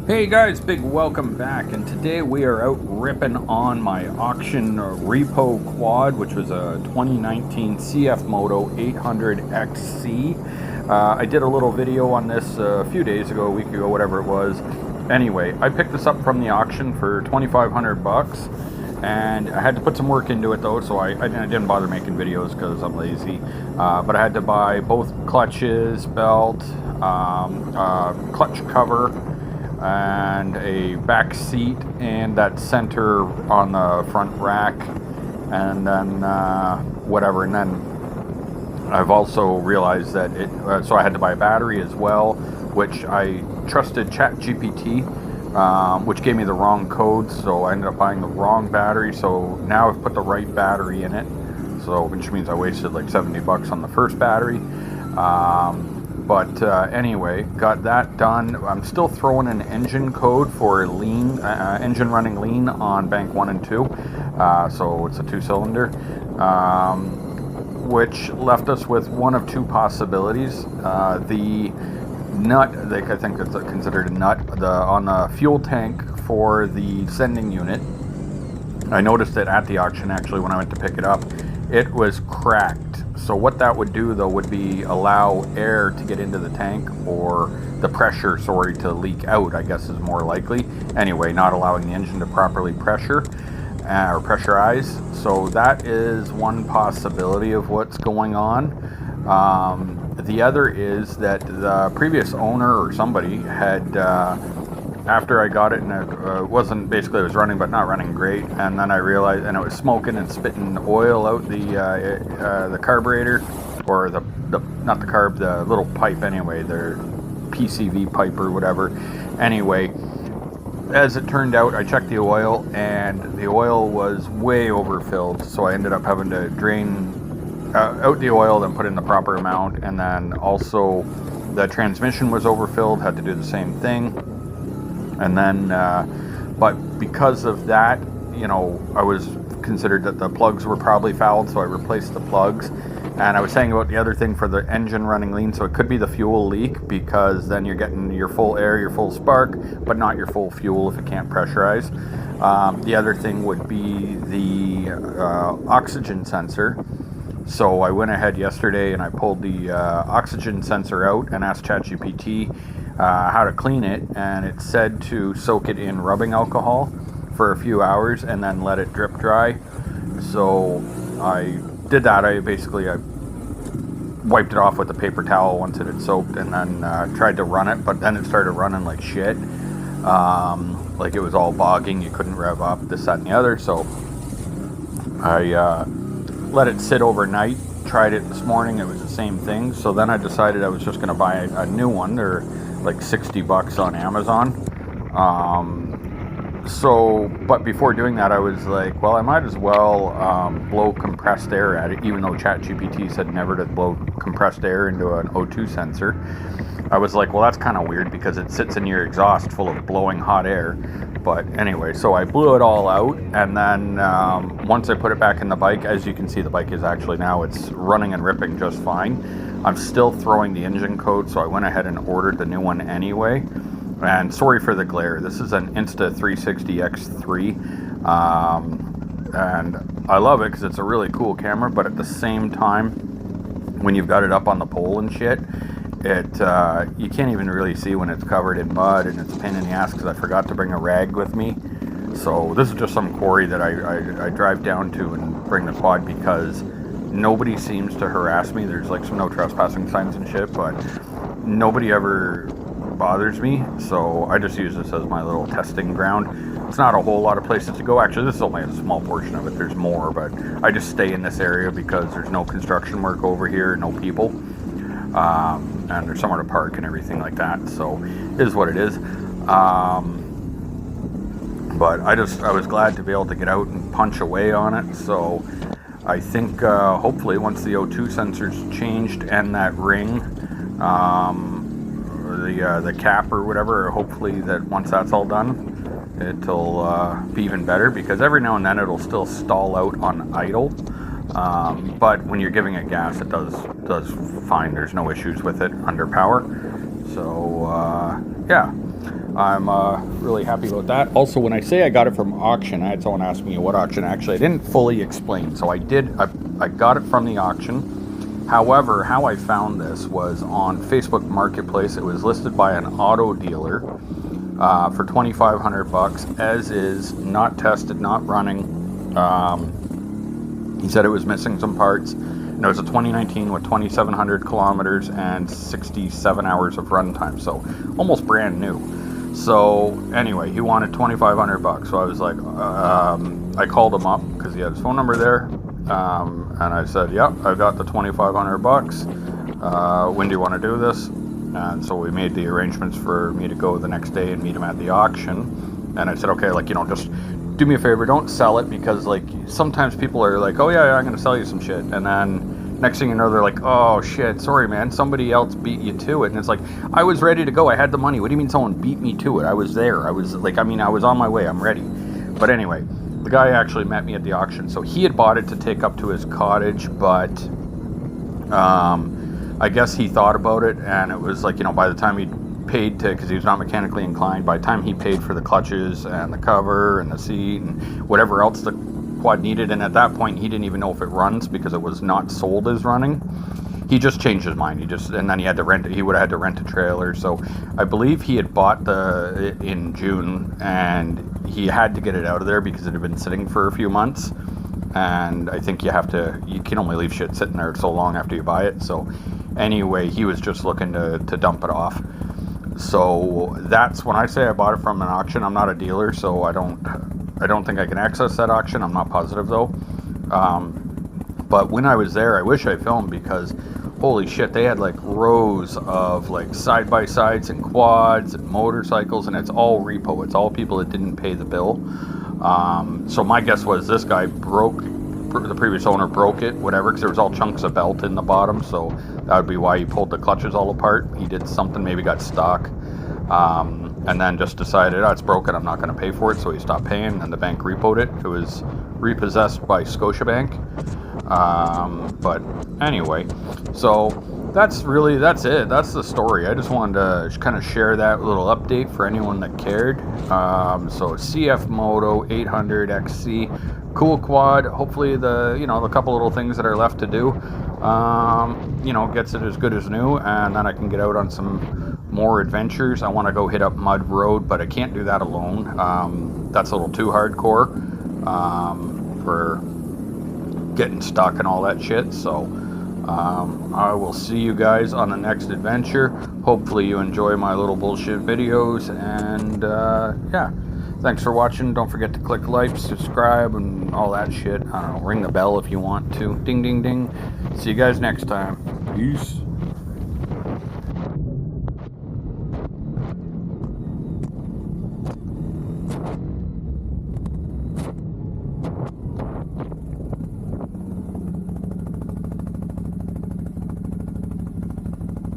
Hey guys, big welcome back, and today we are out ripping on my auction repo quad, which was a 2019 CF Moto 800 XC. I did a little video on this a few days ago, a week ago, whatever it was. Anyway, I picked this up from the auction for 2,500 bucks, and I had to put some work into it though, so I didn't bother making videos because I'm lazy. But I had to buy both clutches, belt, clutch cover, and a back seat and that center on the front rack, and then whatever. And then I've also realized that so I had to buy a battery as well, which I trusted ChatGPT, which gave me the wrong code, so I ended up buying the wrong battery. So now I've put the right battery in it, so which means I wasted like 70 bucks on the first battery. But anyway, got that done. I'm still throwing an engine code for lean, engine running lean on bank 1 and 2. So it's a 2-cylinder, which left us with one of two possibilities. The nut, like I think it's considered a nut, on the fuel tank for the sending unit. I noticed it at the auction actually when I went to pick it up. It was cracked. So what that would do though would be allow air to get into the tank, or the pressure, sorry, to leak out, I guess is more likely. Anyway, not allowing the engine to properly pressure or pressurize. So that is one possibility of what's going on. The other is that the previous owner or somebody had, after I got it, and it wasn't, basically it was running but not running great, and then I realized, and it was smoking and spitting oil out the carburetor, or the not the carb, the little pipe anyway, their PCV pipe or whatever. Anyway, as it turned out, I checked the oil and the oil was way overfilled, so I ended up having to drain out the oil, then put in the proper amount, and then also the transmission was overfilled, had to do the same thing. And then, but because of that, you know, I was considered that the plugs were probably fouled, so I replaced the plugs. And I was saying about the other thing for the engine running lean, so it could be the fuel leak, because then you're getting your full air, your full spark, but not your full fuel if it can't pressurize. The other thing would be the oxygen sensor. So I went ahead yesterday and I pulled the oxygen sensor out and asked ChatGPT how to clean it, and it said to soak it in rubbing alcohol for a few hours and then let it drip dry. So I did that. I wiped it off with a paper towel once it had soaked, and then tried to run it, but then it started running like shit. Like it was all bogging, you couldn't rev up, this, that, and the other. So I let it sit overnight, tried it this morning, it was the same thing. So then I decided I was just going to buy a new one. They're like 60 bucks on Amazon. But before doing that, I was like, well, I might as well blow compressed air at it, even though ChatGPT said never to blow compressed air into an O2 sensor. I was like, well, that's kind of weird because it sits in your exhaust full of blowing hot air. But anyway, so I blew it all out, and then once I put it back in the bike, as you can see, the bike is actually now, it's running and ripping just fine. I'm still throwing the engine code, so I went ahead and ordered the new one anyway. And sorry for the glare. This is an Insta360 X3, and I love it because it's a really cool camera, but at the same time, when you've got it up on the pole and shit, you can't even really see when it's covered in mud, and it's a pain in the ass because I forgot to bring a rag with me. So this is just some quarry that I drive down to and bring the quad because nobody seems to harass me. There's like some no trespassing signs and shit, but nobody ever bothers me. So I just use this as my little testing ground. It's not a whole lot of places to go. Actually, this is only a small portion of it. There's more, but I just stay in this area because there's no construction work over here, no people. And there's somewhere to park and everything like that, so it is what it is. But I was glad to be able to get out and punch away on it. So I think hopefully once the O2 sensor's changed and that ring, the cap or whatever, hopefully that once that's all done, it'll be even better, because every now and then it'll still stall out on idle. But when you're giving it gas, it does fine. There's no issues with it under power. So yeah, I'm really happy about that. Also, when I say I got it from auction, I had someone ask me what auction. Actually, I didn't fully explain. So I got it from the auction. However, how I found this was on Facebook Marketplace. It was listed by an auto dealer for $2,500, as is, not tested, not running. He said it was missing some parts. And it was a 2019 with 2,700 kilometers and 67 hours of runtime, so almost brand new. So anyway, he wanted $2,500. So I was like, I called him up because he had his phone number there, and I said, "Yep, I've got the $2,500. When do you want to do this?" And so we made the arrangements for me to go the next day and meet him at the auction. And I said, "Okay, like, you know, just do me a favor, don't sell it, because like sometimes people are like, oh yeah, I'm gonna sell you some shit, and then next thing you know, they're like, oh shit, sorry man, somebody else beat you to it." And it's like, I was ready to go, I had the money. What do you mean someone beat me to it? I was there. I was like, I mean, I was on my way, I'm ready. But anyway, the guy actually met me at the auction. So he had bought it to take up to his cottage, but I guess he thought about it, and it was like, you know, by the time he paid to, because he was not mechanically inclined, by the time he paid for the clutches and the cover and the seat and whatever else the quad needed, and at that point he didn't even know if it runs because it was not sold as running. He just changed his mind. And then he had to rent it. He would have had to rent a trailer. So I believe he had bought in June, and he had to get it out of there because it had been sitting for a few months. And I think you can only leave shit sitting there so long after you buy it. So anyway, he was just looking to dump it off. So that's when I say I bought it from an auction. I'm not a dealer, so I don't think I can access that auction. I'm not positive though. But when I was there, I wish I filmed, because holy shit, they had like rows of like side-by-sides and quads and motorcycles, and it's all repo. It's all people that didn't pay the bill. So my guess was this guy the previous owner broke it, whatever, because there was all chunks of belt in the bottom, so that would be why he pulled the clutches all apart. He did something, maybe got stuck, and then just decided, oh, it's broken, I'm not going to pay for it, so he stopped paying, and the bank repoed it. It was repossessed by Scotiabank. But anyway, so that's it. That's the story. I just wanted to kind of share that little update for anyone that cared. So CF Moto 800 XC, cool quad. Hopefully the couple little things that are left to do, gets it as good as new, and then I can get out on some more adventures. I want to go hit up Mud Road, but I can't do that alone. That's a little too hardcore for getting stuck and all that shit. So I will see you guys on the next adventure. Hopefully you enjoy my little bullshit videos, and yeah, thanks for watching. Don't forget to click like, subscribe, and all that shit. I don't know, ring the bell if you want to. Ding ding ding. See you guys next time. Peace.